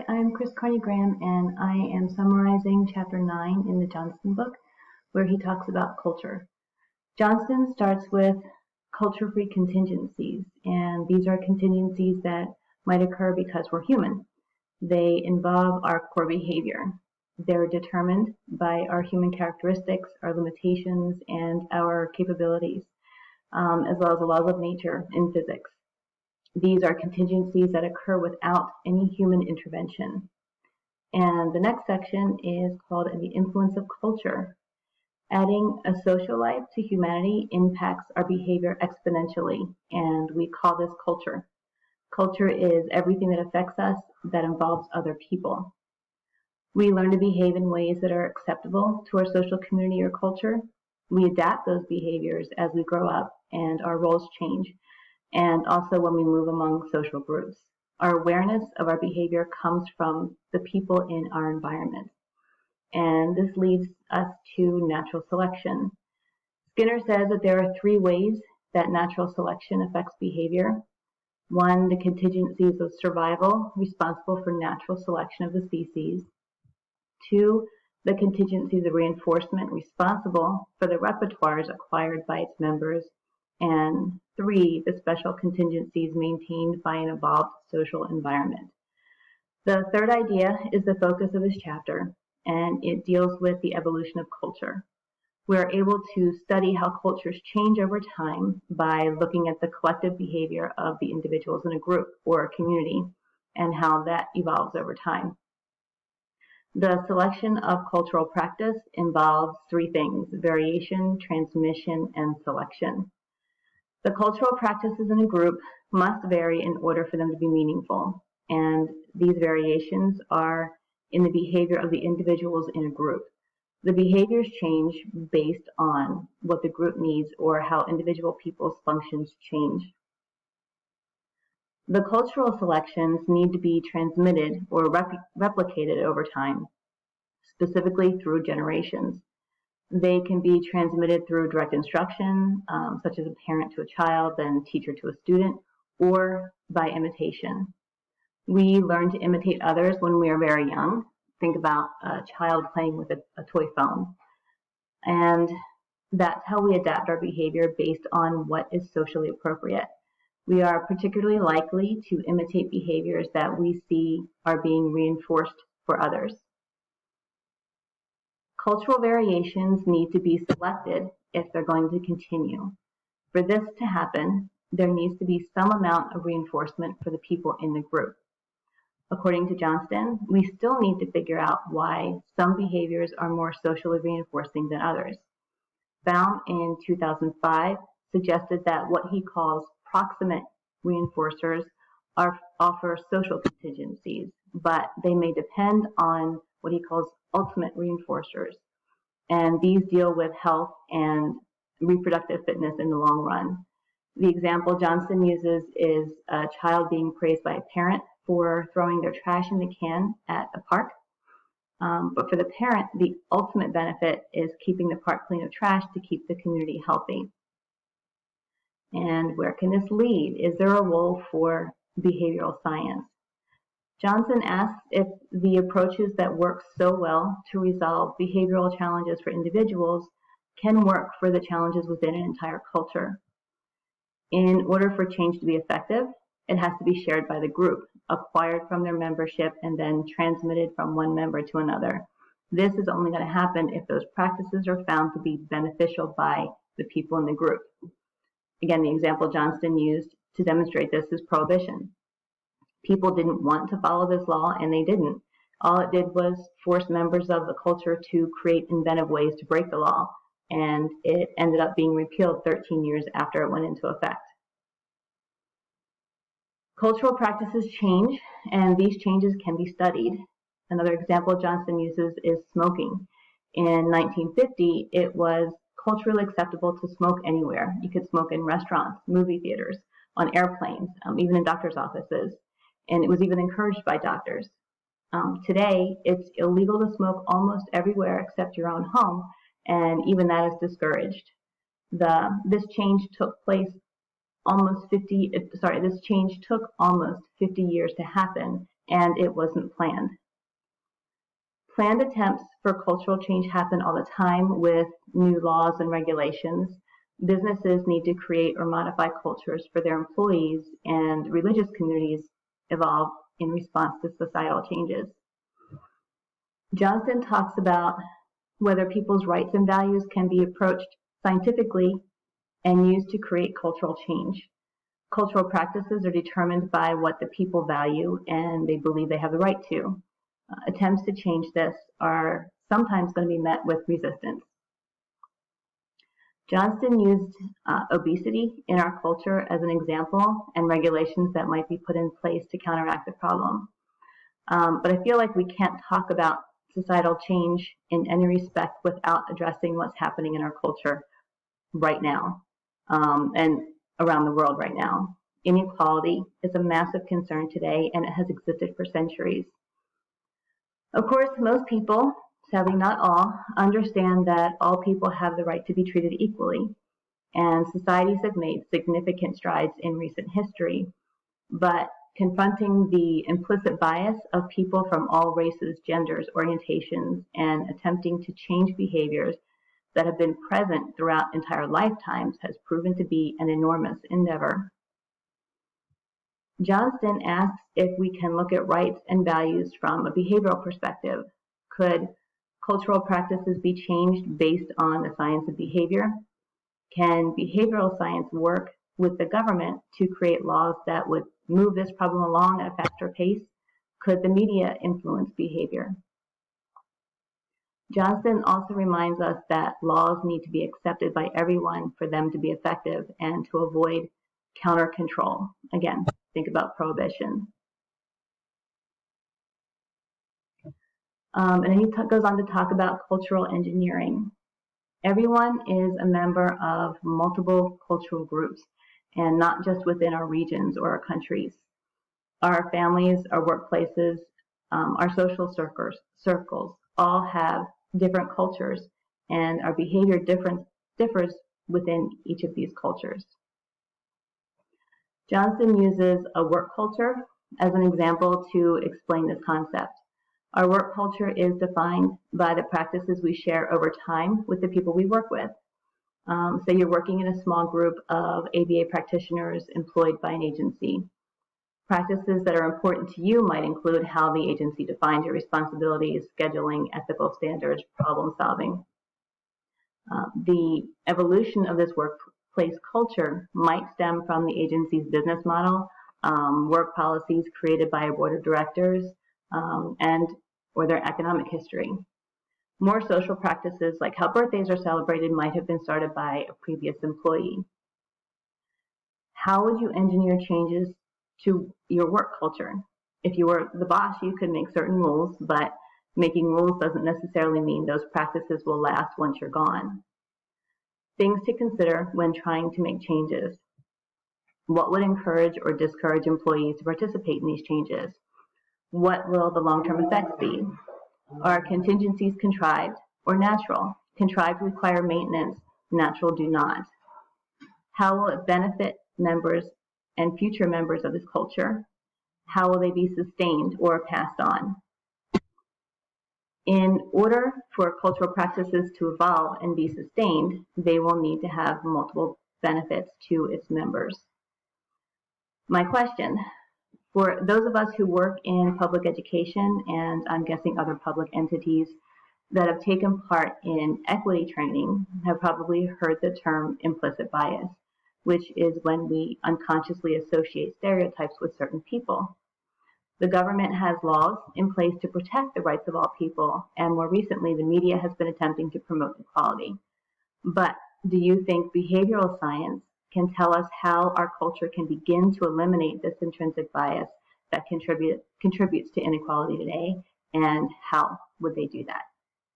I'm Chris Carney-Graham, and I am summarizing Chapter 9 in the Johnston book, where he talks about culture. Johnston starts with culture-free contingencies, and these are contingencies that might occur because we're human. They involve our core behavior. They're determined by our human characteristics, our limitations, and our capabilities, as well as the laws of nature in physics. These are contingencies that occur without any human intervention. And the next section is called The Influence of Culture. Adding a social life to humanity impacts our behavior exponentially, and we call this culture. Culture is everything that affects us that involves other people. We learn to behave in ways that are acceptable to our social community or culture. We adapt those behaviors as we grow up and our roles change, and also when we move among social groups. Our awareness of our behavior comes from the people in our environment. And this leads us to natural selection. Skinner says that there are three ways that natural selection affects behavior. One, the contingencies of survival responsible for natural selection of the species. Two, the contingencies of reinforcement responsible for the repertoires acquired by its members. And three, the special contingencies maintained by an evolved social environment. The third idea is the focus of this chapter, and it deals with the evolution of culture. We are able to study how cultures change over time by looking at the collective behavior of the individuals in a group or a community and how that evolves over time. The selection of cultural practice involves three things: variation, transmission, and selection. The cultural practices in a group must vary in order for them to be meaningful, and these variations are in the behavior of the individuals in a group. The behaviors change based on what the group needs or how individual people's functions change. The cultural selections need to be transmitted or replicated over time, specifically through generations. They can be transmitted through direct instruction, such as a parent to a child, then teacher to a student, or by imitation. We learn to imitate others when we are very young. Think about a child playing with a toy phone. And that's how we adapt our behavior based on what is socially appropriate. We are particularly likely to imitate behaviors that we see are being reinforced for others. Cultural variations need to be selected if they're going to continue. For this to happen, there needs to be some amount of reinforcement for the people in the group. According to Johnston, we still need to figure out why some behaviors are more socially reinforcing than others. Baum in 2005 suggested that what he calls proximate reinforcers offer social contingencies, but they may depend on what he calls ultimate reinforcers, and these deal with health and reproductive fitness in the long run. The example Johnston uses is a child being praised by a parent for throwing their trash in the can at a park. But for the parent, the ultimate benefit is keeping the park clean of trash to keep the community healthy. And where can this lead? Is there a role for behavioral science? Johnston asks if the approaches that work so well to resolve behavioral challenges for individuals can work for the challenges within an entire culture. In order for change to be effective, it has to be shared by the group, acquired from their membership, and then transmitted from one member to another. This is only going to happen if those practices are found to be beneficial by the people in the group. Again, the example Johnston used to demonstrate this is prohibition. People didn't want to follow this law, and they didn't. All it did was force members of the culture to create inventive ways to break the law, and it ended up being repealed 13 years after it went into effect. Cultural practices change, and these changes can be studied. Another example Johnston uses is smoking. In 1950, it was culturally acceptable to smoke anywhere. You could smoke in restaurants, movie theaters, on airplanes, even in doctors' offices. And it was even encouraged by doctors. Today, it's illegal to smoke almost everywhere except your own home, and even that is discouraged. This change took almost 50 years to happen, and it wasn't planned. Planned attempts for cultural change happen all the time with new laws and regulations. Businesses need to create or modify cultures for their employees, and religious communities evolve in response to societal changes. Johnston talks about whether people's rights and values can be approached scientifically and used to create cultural change. Cultural practices are determined by what the people value and they believe they have the right to. Attempts to change this are sometimes going to be met with resistance. Johnston used obesity in our culture as an example and regulations that might be put in place to counteract the problem. But I feel like we can't talk about societal change in any respect without addressing what's happening in our culture right now and around the world right now. Inequality is a massive concern today, and it has existed for centuries. Of course, most people, sadly not all, understand that all people have the right to be treated equally, and societies have made significant strides in recent history, but confronting the implicit bias of people from all races, genders, orientations, and attempting to change behaviors that have been present throughout entire lifetimes has proven to be an enormous endeavor. Johnston asks if we can look at rights and values from a behavioral perspective. Could cultural practices be changed based on the science of behavior? Can behavioral science work with the government to create laws that would move this problem along at a faster pace? Could the media influence behavior? Johnston also reminds us that laws need to be accepted by everyone for them to be effective and to avoid counter control. Again, think about prohibition. And then he goes on to talk about cultural engineering. Everyone is a member of multiple cultural groups, and not just within our regions or our countries. Our families, our workplaces, our social circles all have different cultures, and our behavior differs within each of these cultures. Johnston uses a work culture as an example to explain this concept. Our work culture is defined by the practices we share over time with the people we work with. So you're working in a small group of ABA practitioners employed by an agency. Practices that are important to you might include how the agency defines your responsibilities, scheduling, ethical standards, problem solving. The evolution of this workplace culture might stem from the agency's business model, work policies created by a board of directors, or their economic history. More social practices like how birthdays are celebrated might have been started by a previous employee. How would you engineer changes to your work culture? If you were the boss, you could make certain rules, but making rules doesn't necessarily mean those practices will last once you're gone. Things to consider when trying to make changes. What would encourage or discourage employees to participate in these changes? What will the long-term effects be? Are contingencies contrived or natural? Contrived require maintenance, natural do not. How will it benefit members and future members of this culture? How will they be sustained or passed on? In order for cultural practices to evolve and be sustained, they will need to have multiple benefits to its members. My question, for those of us who work in public education, and I'm guessing other public entities that have taken part in equity training, have probably heard the term implicit bias, which is when we unconsciously associate stereotypes with certain people. The government has laws in place to protect the rights of all people, and more recently, the media has been attempting to promote equality. But do you think behavioral science can tell us how our culture can begin to eliminate this intrinsic bias that contributes to inequality today, and how would they do that?